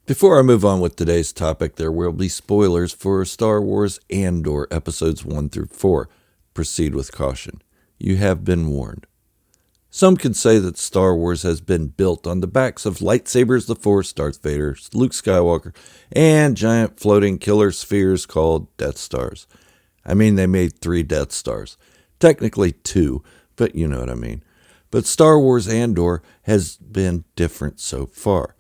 Before I move on with today's topic, there will be spoilers for Star Wars Andor episodes 1 through 4. Proceed with caution. You have been warned. Some can say that Star Wars has been built on the backs of lightsabers, the Force, Darth Vader, Luke Skywalker, and giant floating killer spheres called Death Stars. I mean, they made 3 Death Stars. Technically 2, but you know what I mean. But Star Wars Andor has been different so far.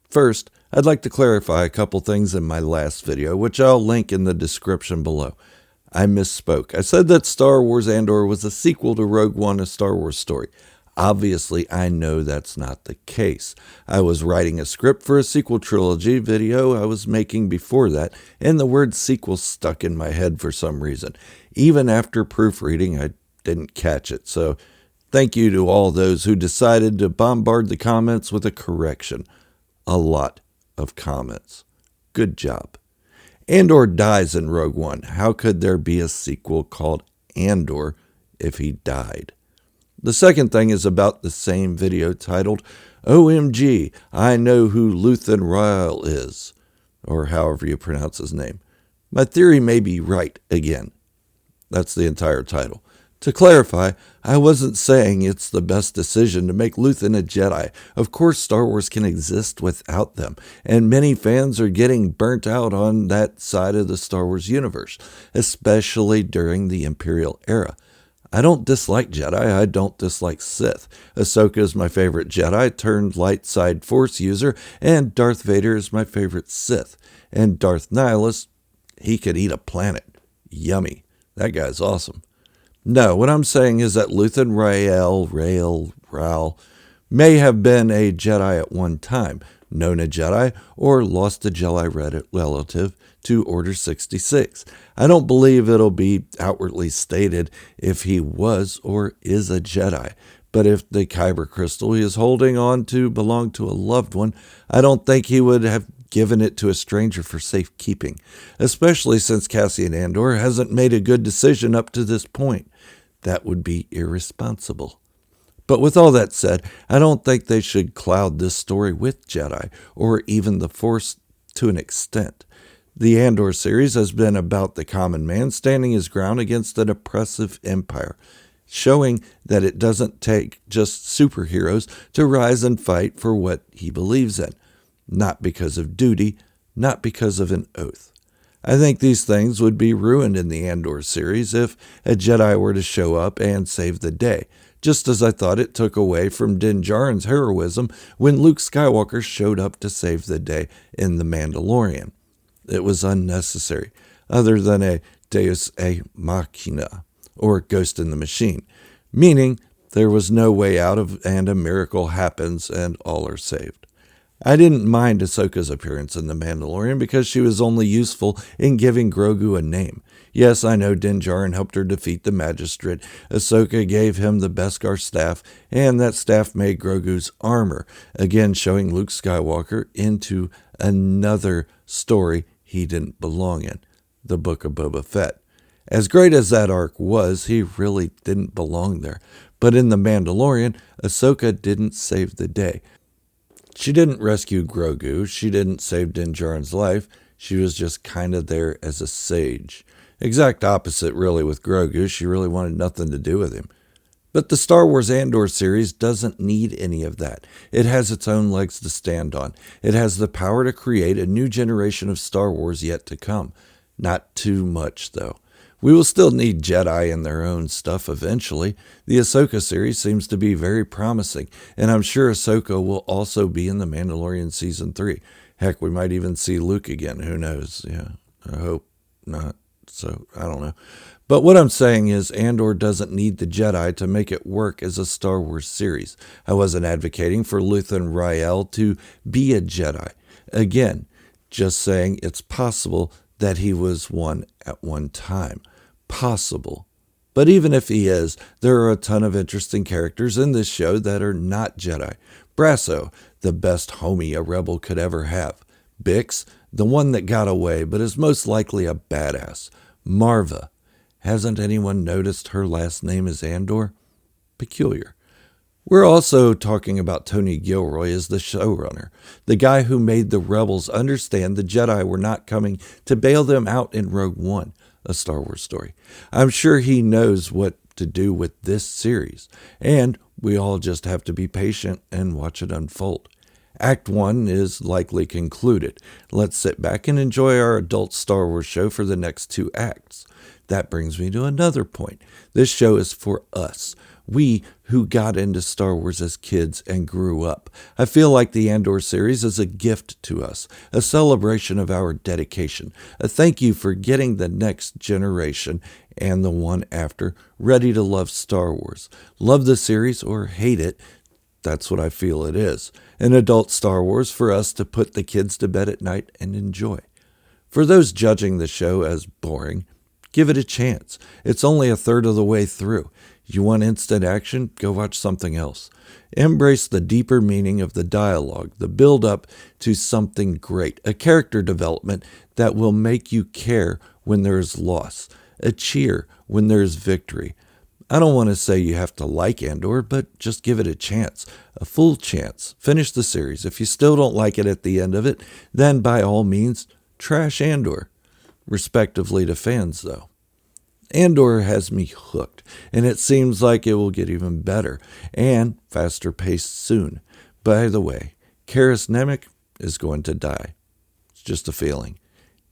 First, I'd like to clarify a couple things in my last video, which I'll link in the description below. I misspoke. I said that Star Wars Andor was a sequel to Rogue One, a Star Wars story. Obviously, I know that's not the case. I was writing a script for a sequel trilogy video I was making before that, and the word sequel stuck in my head for some reason. Even after proofreading, I didn't catch it, so thank you to all those who decided to bombard the comments with a correction. A lot of comments. Good job. Andor dies in Rogue One. How could there be a sequel called Andor if he died? The second thing is about the same video titled, OMG, I Know Who Luthen Rael Is, or however you pronounce his name. My theory may be right again. That's the entire title. To clarify, I wasn't saying it's the best decision to make Luthen a Jedi. Of course, Star Wars can exist without them, and many fans are getting burnt out on that side of the Star Wars universe, especially during the Imperial era. I don't dislike Jedi, I don't dislike Sith. Ahsoka is my favorite Jedi turned light side Force user, and Darth Vader is my favorite Sith. And Darth Nihilus, he could eat a planet. Yummy. That guy's awesome. No, what I'm saying is that Luthen Rael may have been a Jedi at one time, known a Jedi, or lost a Jedi relative to Order 66. I don't believe it'll be outwardly stated if he was or is a Jedi, but if the Kyber crystal he is holding on to belonged to a loved one, I don't think he would have given it to a stranger for safekeeping, especially since Cassian Andor hasn't made a good decision up to this point. That would be irresponsible. But with all that said, I don't think they should cloud this story with Jedi, or even the Force to an extent. The Andor series has been about the common man standing his ground against an oppressive empire, showing that it doesn't take just superheroes to rise and fight for what he believes in. Not because of duty, not because of an oath. I think these things would be ruined in the Andor series if a Jedi were to show up and save the day, just as I thought it took away from Din Djarin's heroism when Luke Skywalker showed up to save the day in The Mandalorian. It was unnecessary, other than a Deus Ex Machina, or Ghost in the Machine, meaning there was no way out of and a miracle happens and all are saved. I didn't mind Ahsoka's appearance in The Mandalorian because she was only useful in giving Grogu a name. Yes, I know Din Djarin helped her defeat the Magistrate. Ahsoka gave him the Beskar staff, and that staff made Grogu's armor, again showing Luke Skywalker into another story he didn't belong in, the Book of Boba Fett. As great as that arc was, he really didn't belong there. But in The Mandalorian, Ahsoka didn't save the day. She didn't rescue Grogu, she didn't save Din Djarin's life, she was just kind of there as a sage. Exact opposite really with Grogu, she really wanted nothing to do with him. But the Star Wars Andor series doesn't need any of that. It has its own legs to stand on. It has the power to create a new generation of Star Wars yet to come. Not too much though. We will still need Jedi and their own stuff eventually. The Ahsoka series seems to be very promising, and I'm sure Ahsoka will also be in The Mandalorian Season 3. Heck, we might even see Luke again. Who knows? Yeah, I hope not. So, I don't know. But what I'm saying is Andor doesn't need the Jedi to make it work as a Star Wars series. I wasn't advocating for Luthen Rael to be a Jedi. Again, just saying it's possible that he was one at one time. Possible. But even if he is, there are a ton of interesting characters in this show that are not Jedi. Brasso, the best homie a rebel could ever have. Bix, the one that got away but is most likely a badass. Marva. Hasn't anyone noticed her last name is Andor? Peculiar. We're also talking about Tony Gilroy as the showrunner, the guy who made the rebels understand the Jedi were not coming to bail them out in Rogue One, a Star Wars story. I'm sure he knows what to do with this series, and we all just have to be patient and watch it unfold. Act 1 is likely concluded. Let's sit back and enjoy our adult Star Wars show for the next 2 acts. That brings me to another point. This show is for us. We who got into Star Wars as kids and grew up. I feel like the Andor series is a gift to us, a celebration of our dedication, a thank you for getting the next generation and the one after ready to love Star Wars. Love the series or hate it, that's what I feel it is. An adult Star Wars for us to put the kids to bed at night and enjoy. For those judging the show as boring, give it a chance. It's only a third of the way through. You want instant action? Go watch something else. Embrace the deeper meaning of the dialogue, the build-up to something great, a character development that will make you care when there is loss, a cheer when there is victory. I don't want to say you have to like Andor, but just give it a chance, a full chance. Finish the series. If you still don't like it at the end of it, then by all means, trash Andor. Respectively to fans, though. Andor has me hooked, and it seems like it will get even better and faster paced soon. By the way, Karis Nemec is going to die. It's just a feeling.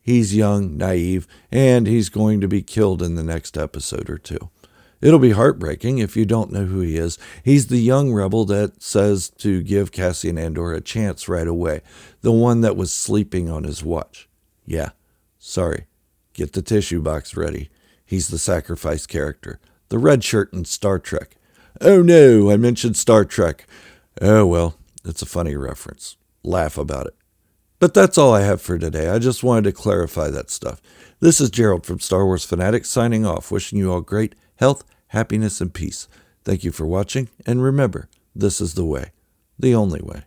He's young, naive, and he's going to be killed in the next episode or 2. It'll be heartbreaking if you don't know who he is. He's the young rebel that says to give Cassian Andor a chance right away, the one that was sleeping on his watch. Yeah, sorry. Get the tissue box ready. He's the sacrifice character, the red shirt in Star Trek. Oh no, I mentioned Star Trek. Oh well, it's a funny reference. Laugh about it. But that's all I have for today. I just wanted to clarify that stuff. This is Gerald from Star Wars Fanatics signing off, wishing you all great health, happiness, and peace. Thank you for watching, and remember, this is the way, the only way.